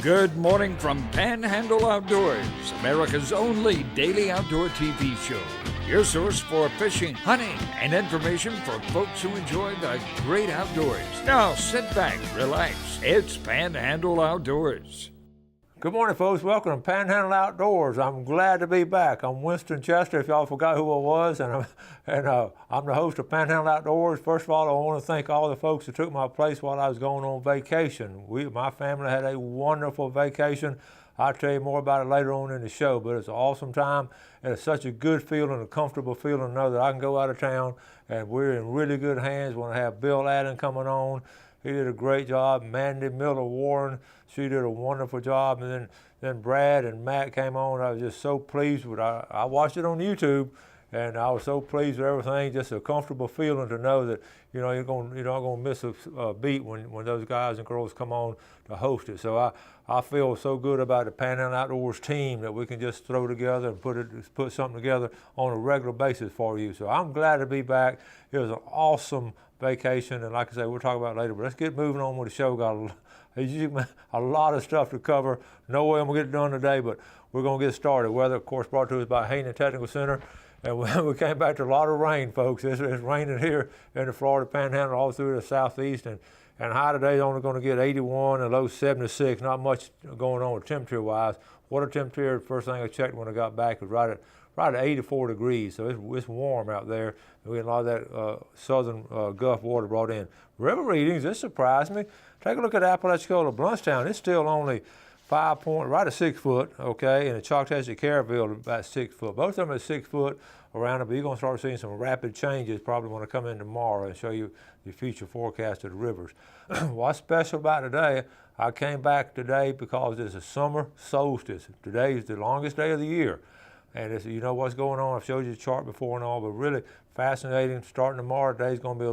Good morning from Panhandle Outdoors, America's only daily outdoor TV show. Your source for fishing, hunting, and information for folks who enjoy the great outdoors. Now sit back, relax. It's Panhandle Outdoors. Good morning, folks. Welcome to Panhandle Outdoors. I'm glad to be back. I'm Winston Chester, if y'all forgot who I was, and I'm the host of Panhandle Outdoors. First of all, I want to thank all the folks that took my place while I was going on vacation. My family had a wonderful vacation. I'll tell you more about it later on in the show, but it's an awesome time. And it's such a good feeling, a comfortable feeling to know that I can go out of town and we're in really good hands. When I have Bill Allen coming on, he did a great job. Mandy Miller-Warren, she did a wonderful job. And then Brad and Matt came on. I was just so pleased with it. I watched it on YouTube, and I was so pleased with everything. Just a comfortable feeling to know that you're not going to miss a beat when those guys and girls come on to host it. So I feel so good about the Panhandle Outdoors team that we can just throw together and put something together on a regular basis for you. So I'm glad to be back. It was an awesome vacation, and like I say, we'll talk about it later, but let's get moving on with the show. Got a lot of stuff to cover. No way I'm gonna get it done today, but we're gonna get started. Weather, of course, brought to us by Hayden Technical Center, and we came back to a lot of rain, folks. It's raining here in the Florida Panhandle all through the southeast, and high today is only going to get 81 and low 76. Not much going on with temperature-wise. Water temperature, first thing I checked when I got back, was right at 84 degrees, so it's warm out there. We had a lot of that southern Gulf water brought in. River readings, this surprised me. Take a look at Apalachicola, Bluntstown. It's still only 5 point, right at 6 foot, okay, and the Choctaw Caryville about 6 foot. Both of them at 6 foot around it, but you're going to start seeing some rapid changes probably when I come in tomorrow and show you the future forecast of the rivers. What's special about today, I came back today because it's a summer solstice. Today is the longest day of the year. And you know what's going on. I've showed you the chart before and all, but really fascinating. Starting tomorrow, today's going to be a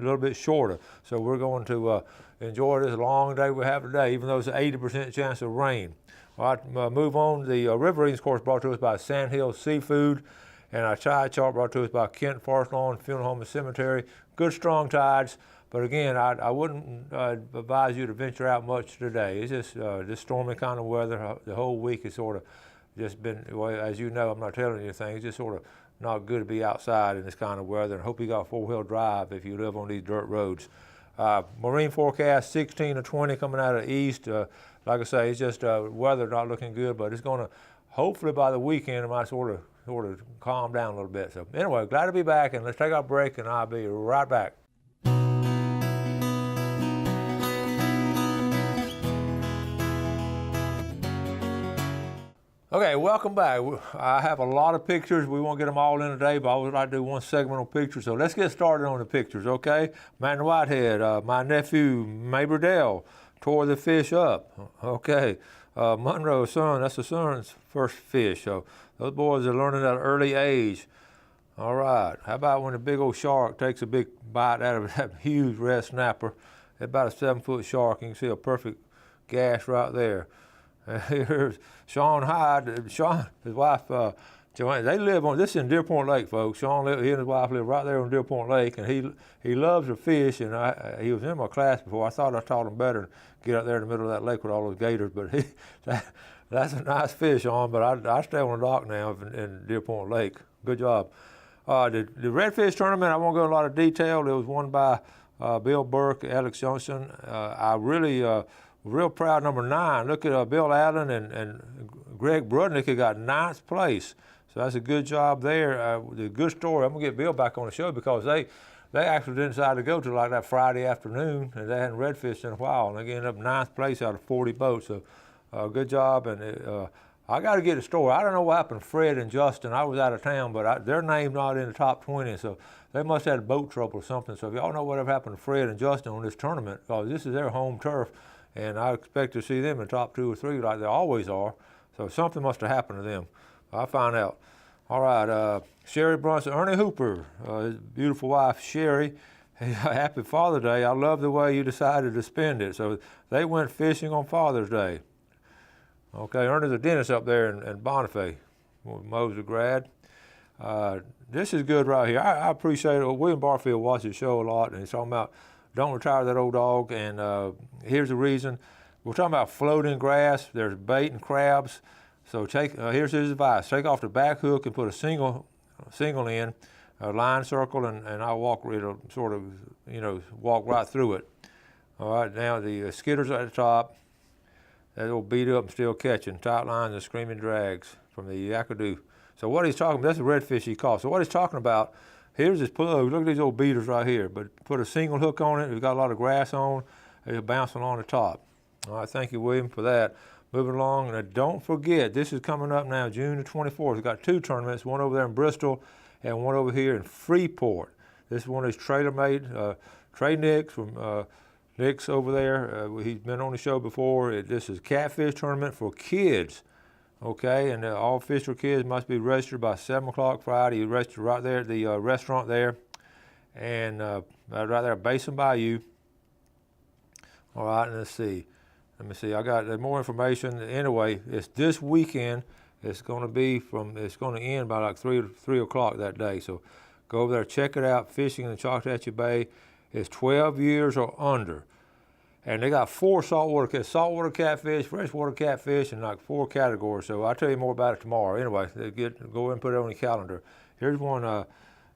little bit shorter. So we're going to enjoy this long day we have today, even though it's an 80% chance of rain. All right, move on. The river readings, of course, brought to us by Sandhill Seafood, and our tide chart brought to us by Kent Forest Lawn Funeral Home and Cemetery. Good strong tides, but again, I wouldn't advise you to venture out much today. It's just this stormy kind of weather. The whole week is sort of just been, well, as you know, I'm not telling you anything, it's just sort of not good to be outside in this kind of weather. And hope you got four-wheel drive if you live on these dirt roads. Marine forecast 16 to 20 coming out of the east. Like I say, it's just weather not looking good, but it's going to, hopefully by the weekend, it might sort of calm down a little bit. So anyway, glad to be back, and let's take our break, and I'll be right back. Okay, welcome back. I have a lot of pictures. We won't get them all in today, but I would like to do one segment on pictures. So let's get started on the pictures, okay? Manny Whitehead, my nephew, Mabry Dell, tore the fish up, okay? Monroe's son, that's the son's first fish. So those boys are learning at an early age. All right, how about when a big old shark takes a big bite out of that huge red snapper? It's about a 7-foot shark. You can see a perfect gash right there. Here's Sean Hyde, Sean, his wife, Joanne. They live on, this is in Deer Point Lake, folks. Sean, he and his wife live right there on Deer Point Lake, and he loves to fish, and he was in my class before. I thought I taught him better to get out there in the middle of that lake with all those gators, but that's a nice fish, Sean, but I stay on the dock now in Deer Point Lake. Good job. The redfish tournament, I won't go into a lot of detail. It was won by Bill Burke, Alex Johnson. I really, real proud, number 9. Look at Bill Allen and Greg Brudnick got 9th place. So that's a good job there. The good story, I'm going to get Bill back on the show because they actually didn't decide to go to like that Friday afternoon, and they hadn't redfished in a while, and they ended up 9th place out of 40 boats. So good job. And I got to get a story. I don't know what happened to Fred and Justin. I was out of town, but their name not in the top 20, so they must have had boat trouble or something. So if y'all know whatever happened to Fred and Justin on this tournament, because this is their home turf, and I expect to see them in the top 2 or 3 like they always are. So something must have happened to them. I'll find out. All right, Sherry Brunson, Ernie Hooper, his beautiful wife, Sherry. Happy Father's Day. I love the way you decided to spend it. So they went fishing on Father's Day. Okay, Ernie's a dentist up there in Bonifay, Moser grad. This is good right here. I appreciate it. William Barfield watches the show a lot, and he's talking about don't retire that old dog, and here's the reason. we're talking about floating grass. There's bait and crabs. So here's his advice. Take off the back hook and put a single in, a line circle, and I'll it'll sort of, walk right through it. All right, now the skidders at the top, that'll beat up and still catching, tight lines and screaming drags from the Yakadoo. So what he's talking about, that's the redfish he caught. So what he's talking about, here's his plug. Look at these old beaters right here. But put a single hook on it. We've got a lot of grass on. It'll bounce along the top. All right, thank you, William, for that. Moving along, and don't forget, this is coming up now, June the 24th. We've got 2 tournaments, one over there in Bristol and one over here in Freeport. This is one of these trailer-made. Trey Nix from Nick's over there. He's been on the show before. This is a catfish tournament for kids, okay? And all fish for kids must be registered by 7 o'clock Friday. You register right there at the restaurant there, and right there at Basin Bayou. All right, and let's see. Let me see. I got more information. Anyway, it's this weekend. It's going to end by like 3 o'clock that day. So go over there, check it out. Fishing in the Choctawhatchee Bay. It's 12 years or under. And they got 4 saltwater catfish, freshwater catfish, and like 4 categories. So I'll tell you more about it tomorrow. Anyway, go ahead and put it on your calendar. Here's one,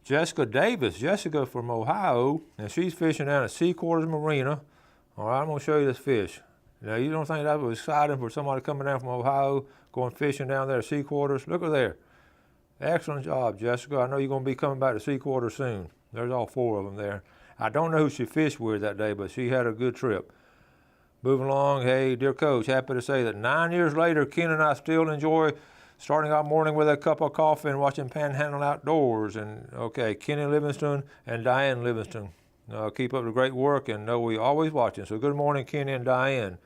Jessica Davis. Jessica from Ohio, and she's fishing down at Sea Quarters Marina. All right, I'm going to show you this fish. Now, you don't think that was exciting for somebody coming down from Ohio, going fishing down there at Sea Quarters? Look at there. Excellent job, Jessica. I know you're going to be coming back to Sea Quarters soon. There's all 4 of them there. I don't know who she fished with that day, but she had a good trip. Moving along, hey, dear coach, happy to say that 9 years later, Ken and I still enjoy starting our morning with a cup of coffee and watching Panhandle Outdoors. And, okay, Kenny Livingston and Diane Livingston. Keep up the great work and know we always watching. So good morning, Kenny and Diane.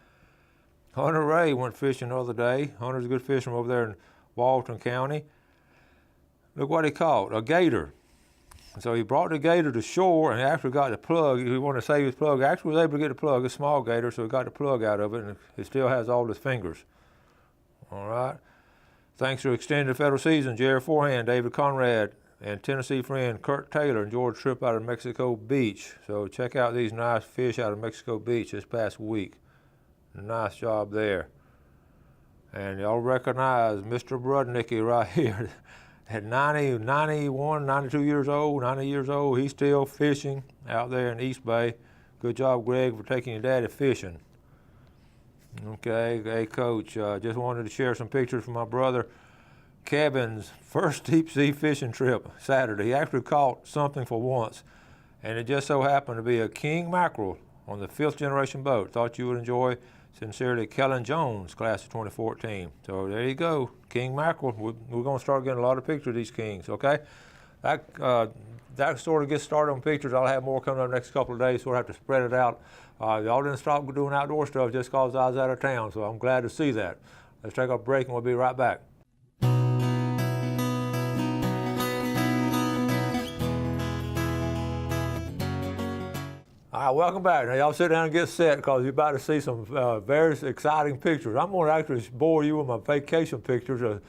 Hunter Ray went fishing the other day. Hunter's a good fisherman over there in Walton County. Look what he caught, a gator. So he brought the gator to shore and actually got the plug. He wanted to save his plug. Actually was able to get the plug, a small gator, so he got the plug out of it, and it still has all his fingers. All right. Thanks to extended federal season, Jerry Forehand, David Conrad, and Tennessee friend Kurt Taylor enjoyed a trip out of Mexico Beach. So check out these nice fish out of Mexico Beach this past week. Nice job there. And y'all recognize Mr. Brudnicki right here. At 91, 92 years old, 90 years old, he's still fishing out there in East Bay. Good job, Greg, for taking your daddy fishing. Okay, hey, Coach, just wanted to share some pictures from my brother Kevin's first deep sea fishing trip Saturday. He actually caught something for once, and it just so happened to be a king mackerel on the 5th generation boat. Thought you would enjoy. Sincerely, Kellen Jones, class of 2014. So there you go, king mackerel. We're going to start getting a lot of pictures of these kings, okay? That sort of gets started on pictures. I'll have more coming up the next couple of days, so we'll have to spread it out. Y'all didn't stop doing outdoor stuff just because I was out of town, so I'm glad to see that. Let's take a break, and we'll be right back. All right, welcome back. Now, y'all sit down and get set because you're about to see some very exciting pictures. I'm going to actually bore you with my vacation pictures.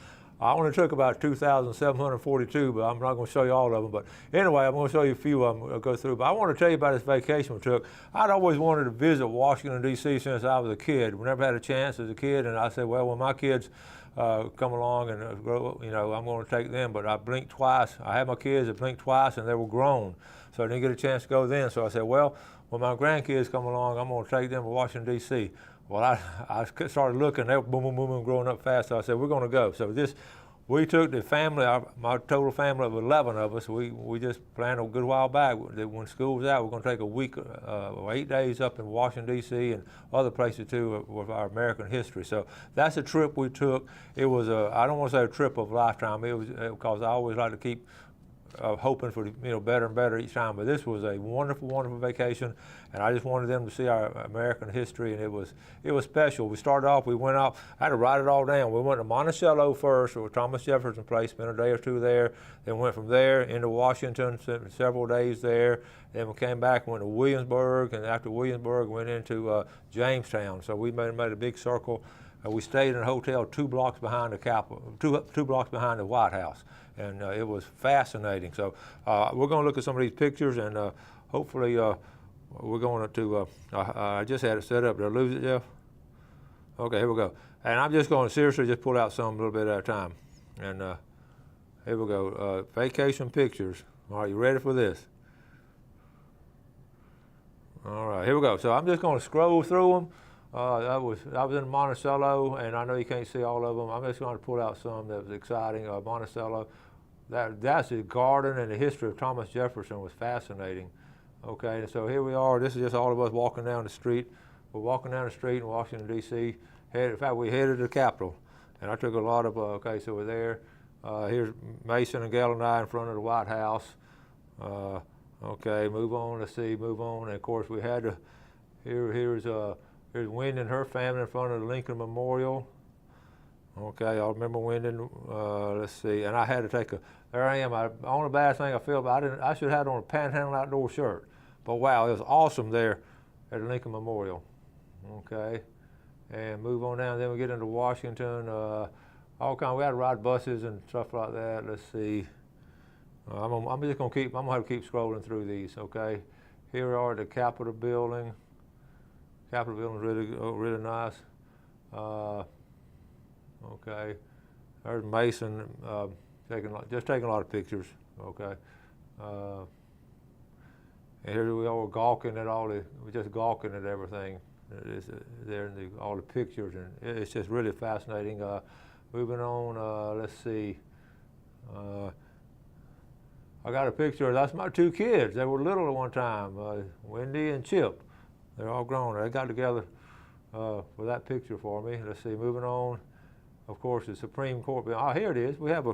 I only took about 2,742, but I'm not going to show you all of them. But anyway, I'm going to show you a few of them I'll go through. But I want to tell you about this vacation we took. I'd always wanted to visit Washington, D.C. since I was a kid. We never had a chance as a kid, and I said, well, when my kids come along and grow, I'm going to take them. But I blinked twice. I had my kids that blinked twice, and they were grown. So I didn't get a chance to go then. So I said, well, when my grandkids come along, I'm going to take them to Washington, D.C. Well, I started looking. They were boom, boom, boom, boom, growing up fast. So I said, we're going to go. So we took the family, my total family of 11 of us. We just planned a good while back that when school was out, we're going to take a week or 8 days up in Washington, D.C. and other places too with our American history. So that's a trip we took. It was I don't want to say a trip of a lifetime. It was because I always like to keep hoping for better and better each time. But this was a wonderful, wonderful vacation, and I just wanted them to see our American history, and it was special. We started off, we went off, I had to write it all down. We went to Monticello first, or Thomas Jefferson Place, spent a day or two there, then went from there into Washington, spent several days there, then we came back and went to Williamsburg, and after Williamsburg went into Jamestown. So we made a big circle. We stayed in a hotel 2 blocks behind the Capitol, two blocks behind the White House. And it was fascinating. So we're going to look at some of these pictures, and hopefully we're going to, I just had it set up. Did I lose it, Jeff? Okay, here we go. And I'm just going to seriously just pull out some a little bit at a time. And here we go. Vacation pictures. All right, you ready for this? All right, here we go. So I'm just going to scroll through them. I was in Monticello, and I know you can't see all of them. I'm just going to pull out some that was exciting. Monticello, that's the garden, and the history of Thomas Jefferson was fascinating. Okay, and so here we are. This is just all of us walking down the street. We're walking down the street in Washington, D.C. In fact, we headed to the Capitol, and I took a lot of, okay, so we're there. Here's Mason and Gail and I in front of the White House. Okay, move on, let's see, move on. And of course, we had to, here's Wendy and her family in front of the Lincoln Memorial. Okay, I remember Wendy, let's see, and I had to take there I am. The only bad thing I feel about I should have had on a Panhandle Outdoor shirt. But wow, it was awesome there at the Lincoln Memorial. Okay, and move on down. Then we get into Washington. All kind. We had to ride buses and stuff like that. Let's see. I'm just gonna keep. I'm gonna have to keep scrolling through these. Okay, here we are at the Capitol building. Capitol building is really nice. Okay, there's Mason taking a lot of pictures. Okay. And here we are gawking at we're just gawking at everything. There in all the pictures, and it's just really fascinating. Moving on, let's see. I got a picture. That's my two kids. They were little at one time, Wendy and Chip. They're all grown. They got together for that picture for me. Let's see. Moving on. Of course, the Supreme Court. Oh, here it is. We have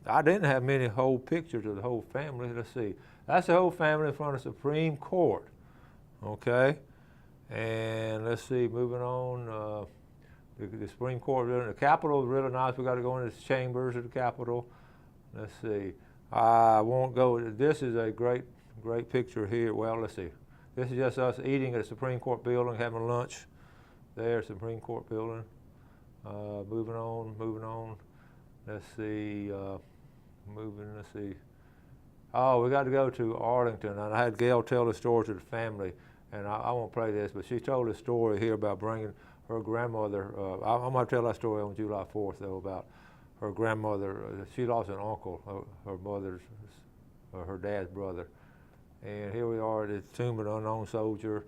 I didn't have many whole pictures of the whole family. Let's see. That's the whole family in front of the Supreme Court. Okay. And let's see. Moving on. The Supreme Court, the Capitol is really nice. We got to go into the chambers of the Capitol. Let's see. I won't go. This is a great picture here. Well, let's see. This is just us eating at the Supreme Court building, having lunch there, Supreme Court building. Moving on. Let's see. Let's see. Oh, we got to go to Arlington, and I had Gail tell the story to the family, and I won't play this, but she told a story here about bringing her grandmother. I'm going to tell that story on July 4th, though, about her grandmother. She lost an uncle, her dad's brother. And here we are at the tomb of an unknown soldier.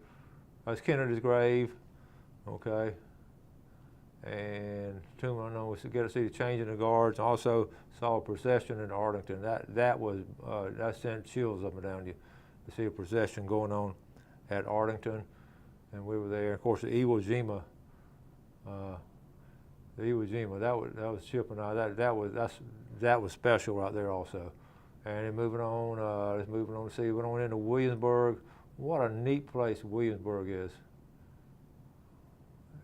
That's Kennedy's grave, okay. And tomb of an unknown, we get to see the change in the guards. Also saw a procession in Arlington. That sent chills up and down you to see a procession going on at Arlington. And we were there. Of course, the Iwo Jima. That was Chip and I. That was special right there also. And then moving on, let's move on to see. Went on into Williamsburg. What a neat place Williamsburg is.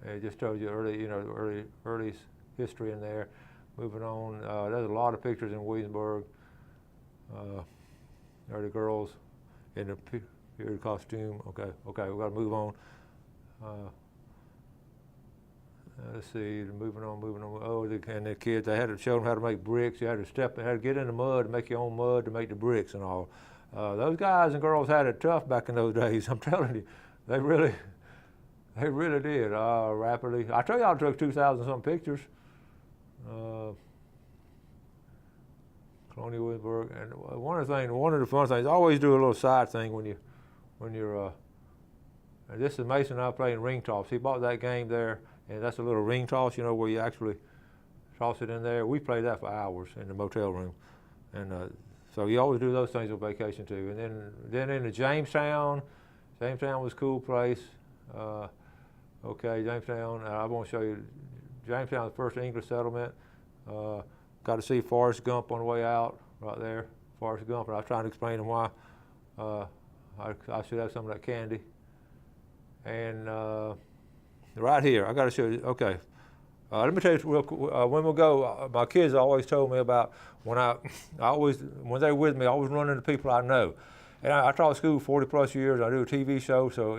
It just shows you early history in there. Moving on, there's a lot of pictures in Williamsburg. There are the girls in the period costume. Okay, we got to move on. Let's see, moving on. Oh, and the kids, they had to show them how to make bricks. You had to get in the mud, make your own mud to make the bricks and all. Those guys and girls had it tough back in those days. I'm telling you, they really did. Rapidly, I tell you, I took 2,000 some pictures. Colonial Williamsburg, and one of the fun things, I always do a little side thing when you're. This is Mason and I playing ring toss. He bought that game there. And that's a little ring toss, where you actually toss it in there. We played that for hours in the motel room. And so you always do those things on vacation too. And then into Jamestown. Jamestown was a cool place. Okay, Jamestown, I want to show you Jamestown, the first English settlement. Got to see Forrest Gump on the way out, right there. Forrest Gump, and I was trying to explain to him why I should have some of that candy. And right here, I got to show you. Okay, let me tell you real quick. When we go, my kids always told me about when when they're with me, I always run into people I know. And I taught school 40 plus years. I do a TV show, so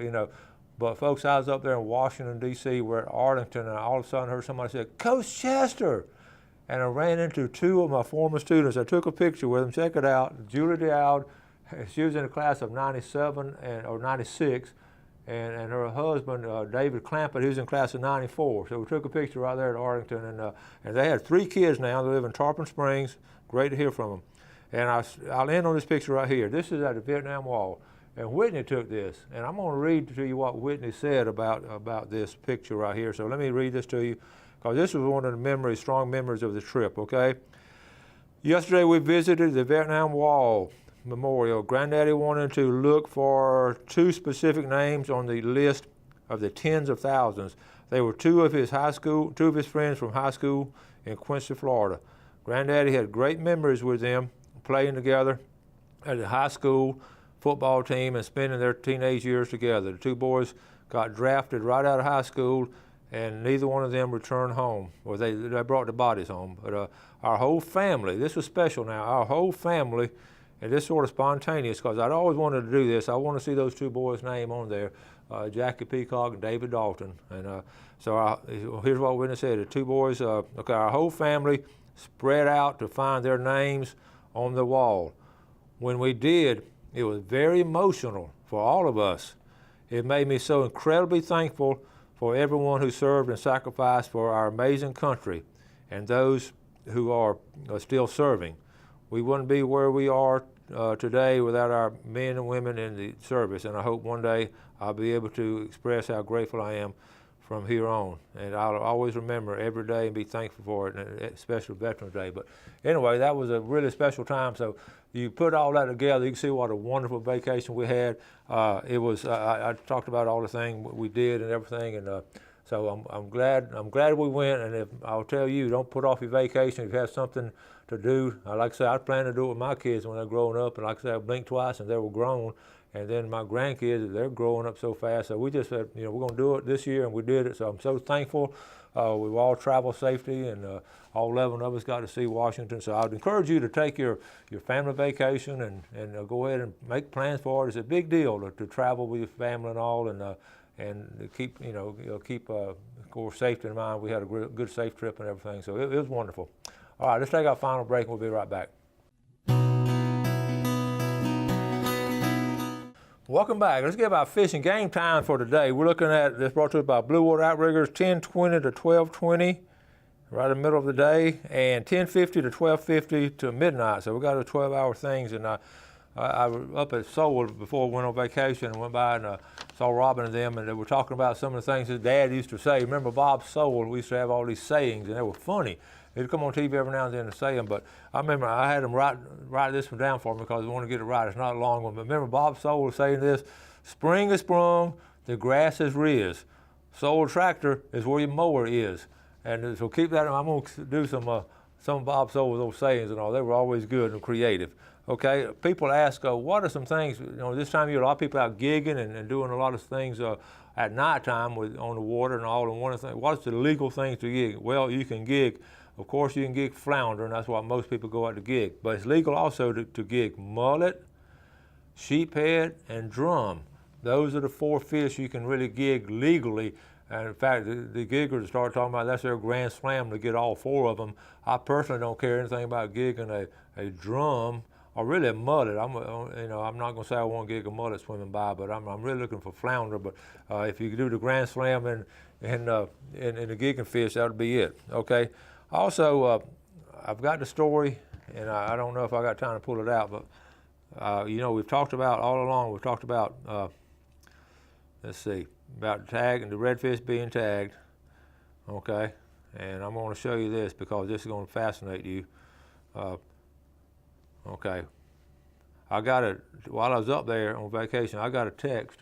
But folks, I was up there in Washington D.C. We're at Arlington, and all of a sudden I heard somebody say, "Coach Chester," and I ran into two of my former students. I took a picture with them. Check it out. Julie Dowd, she was in the class of '97 or '96. and her husband, David Clampett, who's in class of '94. So we took a picture right there at Arlington, and they have 3 kids now. They live in Tarpon Springs. Great to hear from them. And I'll end on this picture right here. This is at the Vietnam Wall. And Whitney took this, and I'm going to read to you what Whitney said about this picture right here. So let me read this to you, because this was one of the memories, strong memories of the trip, okay? Yesterday we visited the Vietnam Wall Memorial. Granddaddy wanted to look for 2 specific names on the list of the tens of thousands. They were two of his friends from high school in Quincy, Florida. Granddaddy had great memories with them, playing together at the high school football team and spending their teenage years together. The 2 boys got drafted right out of high school, and neither one of them returned home. Well, they brought the bodies home. But our whole family, this was special now, our whole family, and this sort of spontaneous, because I'd always wanted to do this. I want to see those 2 boys' name on there, Jackie Peacock and David Dalton. And here's what Whitney said. The 2 boys, okay, our whole family spread out to find their names on the wall. When we did, it was very emotional for all of us. It made me so incredibly thankful for everyone who served and sacrificed for our amazing country and those who are still serving. We wouldn't be where we are today without our men and women in the service, and I hope one day I'll be able to express how grateful I am from here on. And I'll always remember every day and be thankful for it, and especially Veterans Day. But anyway, that was a really special time. So you put all that together, you can see what a wonderful vacation we had. I talked about all the things we did and everything, and so I'm glad we went. And if I'll tell you, don't put off your vacation if you have something to do. Like I said, I plan to do it with my kids when they're growing up, and like I said, I blinked twice and they were grown. And then my grandkids, they're growing up so fast. So we just said, we're going to do it this year, and we did it. So I'm so thankful. We've all traveled safety, and all 11 of us got to see Washington. So I'd encourage you to take your family vacation and go ahead and make plans for it. It's a big deal to travel with your family and all, and keep of course, safety in mind. We had a good, safe trip and everything. So it was wonderful. All right, let's take our final break, and we'll be right back. Welcome back. Let's get our fish and game time for today. We're looking at this, brought to us by Blue Water Outriggers, 10:20 to 12:20, right in the middle of the day, and 10:50 to 12:50 to midnight. So we got a 12-hour things. And I was up at Sowell before we went on vacation, and went by and saw Robin and them, and they were talking about some of the things his dad used to say. Remember Bob Sowell? We used to have all these sayings, and they were funny. He'd come on TV every now and then and say them, but I remember I had him write this one down for me because I want to get it right. It's not a long one, but remember Bob Sowell saying this: "Spring is sprung, the grass is riz. Sowell tractor is where your mower is." And so keep that. I'm going to do some of Bob Sowell's those sayings and all. They were always good and creative. Okay, people ask, what are some things? This time of year, a lot of people out gigging and doing a lot of things at nighttime on the water and all. And one of the things, what's the legal things to gig? Well, you can gig. Of course, you can gig flounder, and that's why most people go out to gig. But it's legal also to gig mullet, sheephead, and drum. Those are the 4 fish you can really gig legally. And in fact, the giggers start talking about that's their grand slam to get all 4 of them. I personally don't care anything about gigging a drum or really a mullet. I'm not going to say I want to gig a mullet swimming by, but I'm really looking for flounder. But if you do the grand slam and the gigging fish, that would be it. Okay. Also, I've got the story, and I don't know if I got time to pull it out, but we've talked about all along. We've talked about let's see, about tagging the redfish being tagged. Okay, and I'm going to show you this because this is going to fascinate you. Okay, I got it while I was up there on vacation. I got a text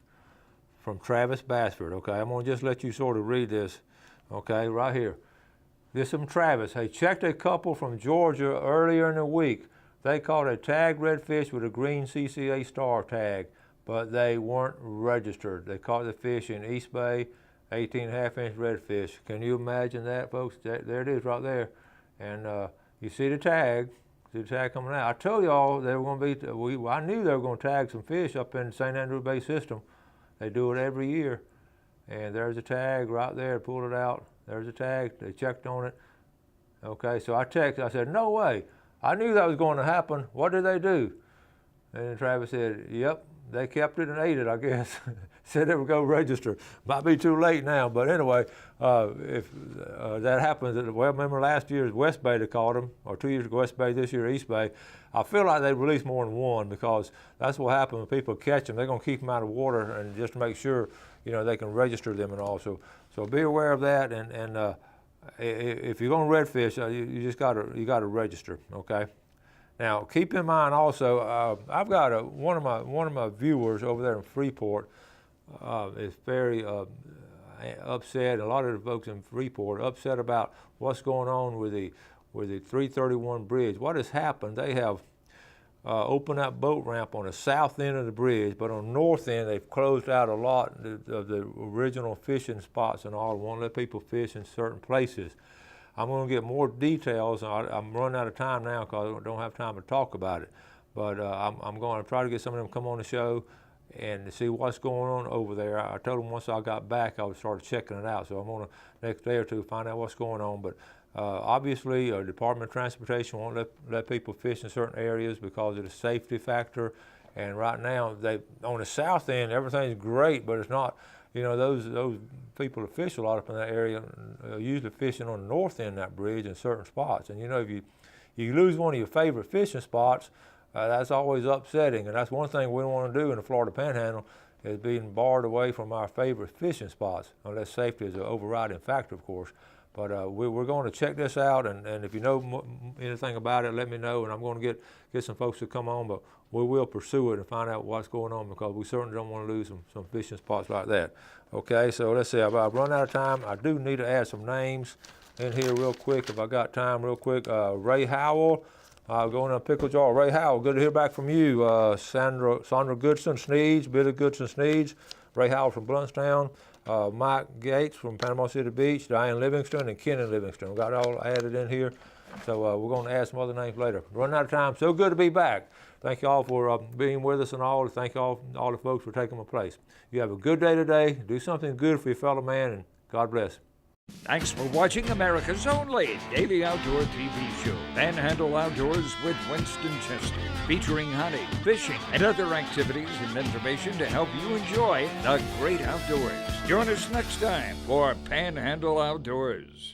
from Travis Bassford. Okay, I'm going to just let you sort of read this. Okay, right here. This is from Travis. Hey, checked a couple from Georgia earlier in the week. They caught a tagged redfish with a green CCA star tag, but they weren't registered. They caught the fish in East Bay, 18.5-inch redfish. Can you imagine that, folks? There it is right there. And you see the tag. See the tag coming out. I told y'all they were going to be, I knew they were going to tag some fish up in the St. Andrew Bay system. They do it every year. And there's a tag right there, pulled it out. There's a tag, they checked on it. Okay, so I texted, I said, no way. I knew that was going to happen. What did they do? And Travis said, yep, they kept it and ate it, I guess. Said they would go register. Might be too late now, but anyway, if that happens, well, remember last year's West Bay they caught them, or 2 years ago West Bay, this year East Bay. I feel like they release more than one because that's what happens when people catch them. They're going to keep them out of water and just to make sure, they can register them and all. So be aware of that. And if you're going to redfish, you just got to register. Okay. Now keep in mind also, I've got one of my viewers over there in Freeport is very upset. A lot of the folks in Freeport are upset about what's going on with the 331 bridge. What has happened? They have opened that boat ramp on the south end of the bridge, but on the north end they've closed out a lot of the original fishing spots and all. Won't let people fish in certain places. I'm going to get more details. I'm running out of time now because I don't have time to talk about it. But I'm going to try to get some of them to come on the show and see what's going on over there. I told them once I got back I would start checking it out. So I'm going to next day or two find out what's going on. But obviously, Department of Transportation won't let people fish in certain areas because of the safety factor. And right now, on the south end, everything's great, but it's not. Those people that fish a lot up in that area are usually fishing on the north end of that bridge in certain spots. And if you lose one of your favorite fishing spots, that's always upsetting. And that's one thing we don't want to do in the Florida Panhandle is being barred away from our favorite fishing spots, unless safety is an overriding factor, of course. But we're going to check this out, and if you know anything about it, let me know, and I'm going to get some folks to come on, but we will pursue it and find out what's going on because we certainly don't want to lose some fishing spots like that. Okay, so let's see, I've run out of time. I do need to add some names in here real quick if I got time real quick. Ray Howell, going to Pickle Jar. Ray Howell, good to hear back from you. Sandra Goodson, Sneeds, Billy Goodson, Sneeds. Ray Howell from Bluntstown. Mike Gates from Panama City Beach, Diane Livingston, and Kenny Livingston. We got it all added in here. So we're going to add some other names later. Running out of time. So good to be back. Thank you all for being with us and all. Thank you all the folks for taking my place. You have a good day today. Do something good for your fellow man, and God bless. Thanks for watching America's only daily outdoor TV show, Panhandle Outdoors with Winston Chester, featuring hunting, fishing, and other activities and information to help you enjoy the great outdoors. Join us next time for Panhandle Outdoors.